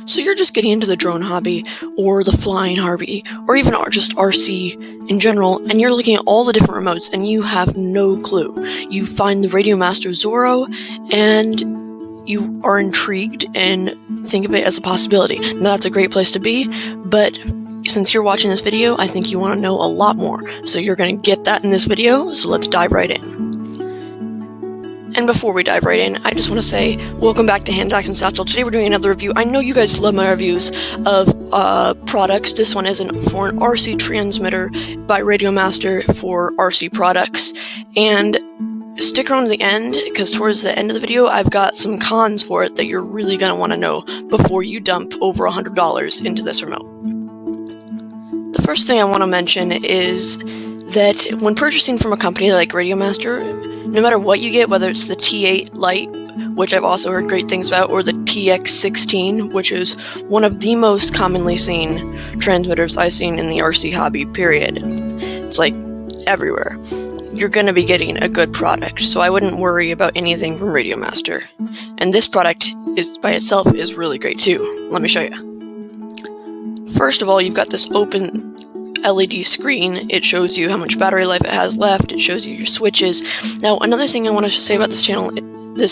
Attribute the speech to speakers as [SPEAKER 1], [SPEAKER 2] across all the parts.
[SPEAKER 1] So you're just getting into the drone hobby, or the flying hobby, or even just RC in general, and you're looking at all the different remotes and you have no clue. You find the Radiomaster Zorro and you are intrigued and think of it as a possibility. Now that's a great place to be, but since you're watching this video, I think you want to know a lot more. So you're going to get that in this video, so let's dive right in. And before we dive right in, I just want to say, welcome back to Hand Axe and Satchel. Today we're doing another review. I know you guys love my reviews of products. This one is for an RC transmitter by Radiomaster for RC products. And stick around to the end, because towards the end of the video, I've got some cons for it that you're really going to want to know before you dump over $100 into this remote. The first thing I want to mention is that when purchasing from a company like Radiomaster, no matter what you get, whether it's the T8 Lite, which I've also heard great things about, or the TX16, which is one of the most commonly seen transmitters I've seen in the RC hobby, period. It's like everywhere. You're going to be getting a good product, so I wouldn't worry about anything from Radiomaster. And this product by itself is really great too. Let me show you. First of all, you've got this open LED screen. It shows you how much battery life it has left. It shows you your switches. Now, another thing I want to say about this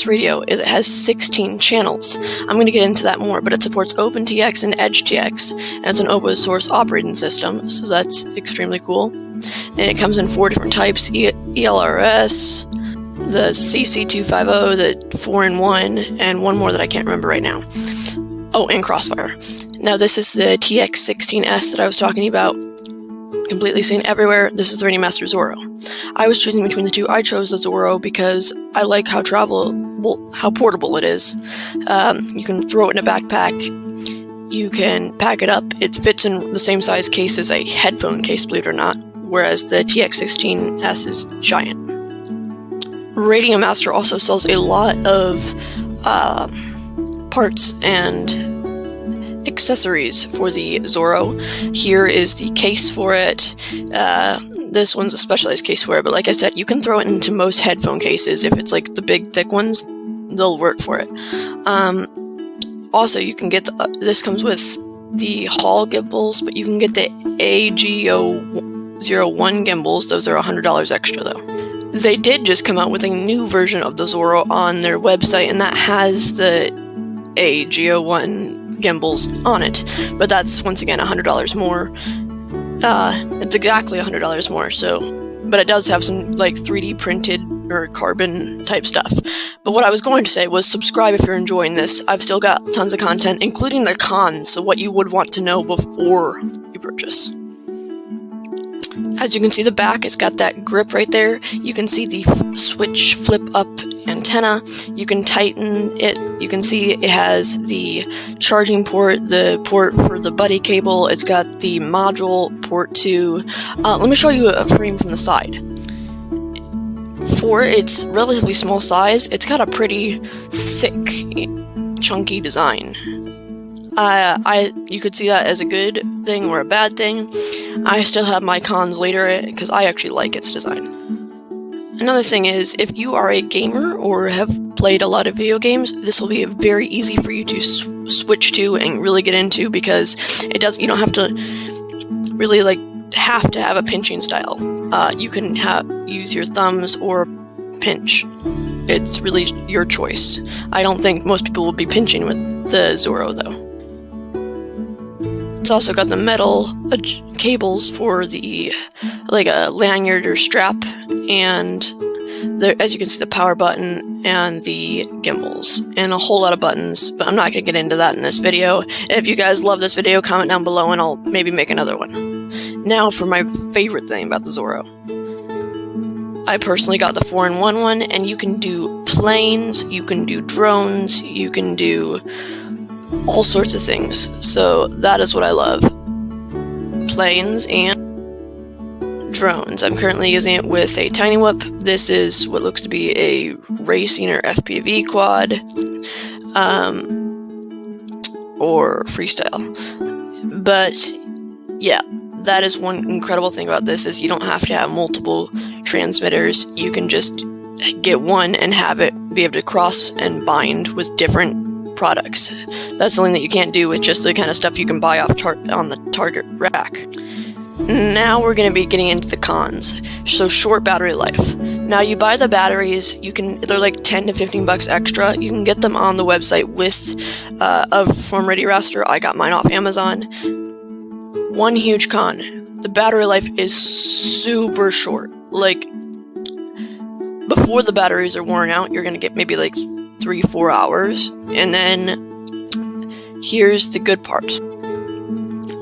[SPEAKER 1] radio, is it has 16 channels. I'm going to get into that more, but it supports OpenTX and EdgeTX, and it's an open source operating system, so that's extremely cool. And it comes in 4 different types: ELRS, the CC250, the 4-in-1, and one more that I can't remember right now. Oh, and Crossfire. Now, this is the TX16S that I was talking about. Completely seen everywhere. This is the Radiomaster Zorro. I was choosing between the two. I chose the Zorro because I like how portable it is. You can throw it in a backpack. You can pack it up. It fits in the same size case as a headphone case, believe it or not, whereas the TX16S is giant. Radiomaster also sells a lot of parts and accessories for the Zorro. Here is the case for it. This one's a specialized case for it, but like I said, you can throw it into most headphone cases. If it's like the big thick ones, they'll work for it. Also, you can get this comes with the Hall gimbals, but you can get the AGO01 gimbals. Those are $100 extra though. They did just come out with a new version of the Zorro on their website, and that has the AGO1 gimbals on it, but that's once again $100 more. It's exactly $100 more, but it does have some like 3D printed or carbon type stuff. But what I was going to say was subscribe if you're enjoying this. I've still got tons of content, including the cons, so what you would want to know before you purchase. As you can see, the back, it's got that grip right there. You can see the switch flip up antenna. You can tighten it. You can see it has the charging port, the port for the buddy cable. It's got the module port too. Let me show you a frame from the side. For its relatively small size, it's got a pretty thick, chunky design. You could see that as a good thing or a bad thing. I still have my cons later because I actually like its design. Another thing is, if you are a gamer or have played a lot of video games, this will be very easy for you to switch to and really get into, because you don't have to really have to have a pinching style. You can use your thumbs or pinch. It's really your choice. I don't think most people will be pinching with the Zorro though. It's also got the metal cables for the a lanyard or strap, and as you can see, the power button and the gimbals, and a whole lot of buttons, but I'm not going to get into that in this video. If you guys love this video, comment down below and I'll maybe make another one. Now for my favorite thing about the Zorro. I personally got the 4-in-1 one, and you can do planes, you can do drones, you can do all sorts of things. So that is what I love. Planes and drones. I'm currently using it with a Tiny Whip. This is what looks to be a racing or FPV quad, or freestyle. But yeah, that is one incredible thing about this, is you don't have to have multiple transmitters. You can just get one and have it be able to cross and bind with different products. That's something that you can't do with just the kind of stuff you can buy off on the Target rack. Now we're going to be getting into the cons. So short battery life. Now you buy the batteries, they're like 10 to 15 bucks extra. You can get them on the website from Radiomaster. I got mine off Amazon. One huge con, the battery life is super short. Like, before the batteries are worn out, you're going to get maybe like 3-4 hours. And then here's the good part.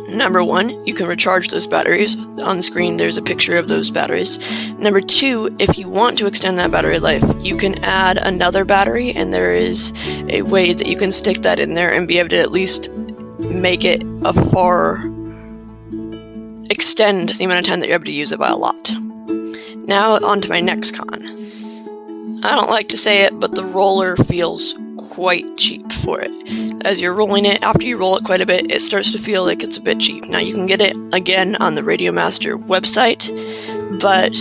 [SPEAKER 1] Number one, you can recharge those batteries. On the screen, there's a picture of those batteries. Number two, if you want to extend that battery life, you can add another battery, and there is a way that you can stick that in there and be able to at least make it extend the amount of time that you're able to use it by a lot. Now, on to my next con. I don't like to say it, but the roller feels quite cheap for it. As you're rolling it, after you roll it quite a bit, it starts to feel like it's a bit cheap. Now, you can get it again on the Radiomaster website, but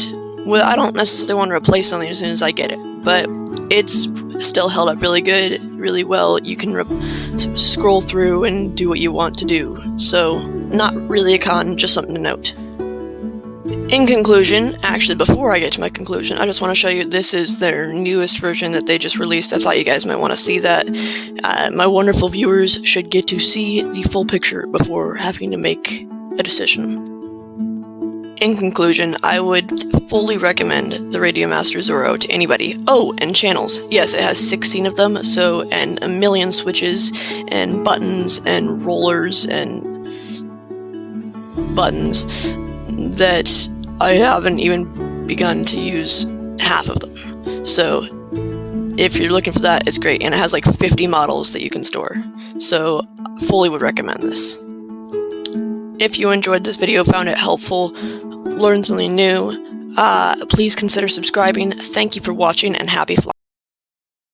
[SPEAKER 1] I don't necessarily want to replace something as soon as I get it, but it's still held up really good, really well. You can scroll through and do what you want to do. So, not really a con, just something to note. In conclusion, actually before I get to my conclusion, I just want to show you this is their newest version that they just released. I thought you guys might want to see that. My wonderful viewers should get to see the full picture before having to make a decision. In conclusion, I would fully recommend the Radiomaster Zorro to anybody. Oh, and channels. Yes, it has 16 of them, and a million switches, and buttons, and rollers, and buttons that I haven't even begun to use half of them. So, if you're looking for that, it's great, and it has like 50 models that you can store. So, fully would recommend this. If you enjoyed this video, found it helpful, learned something new, please consider subscribing. Thank you for watching, and happy flying.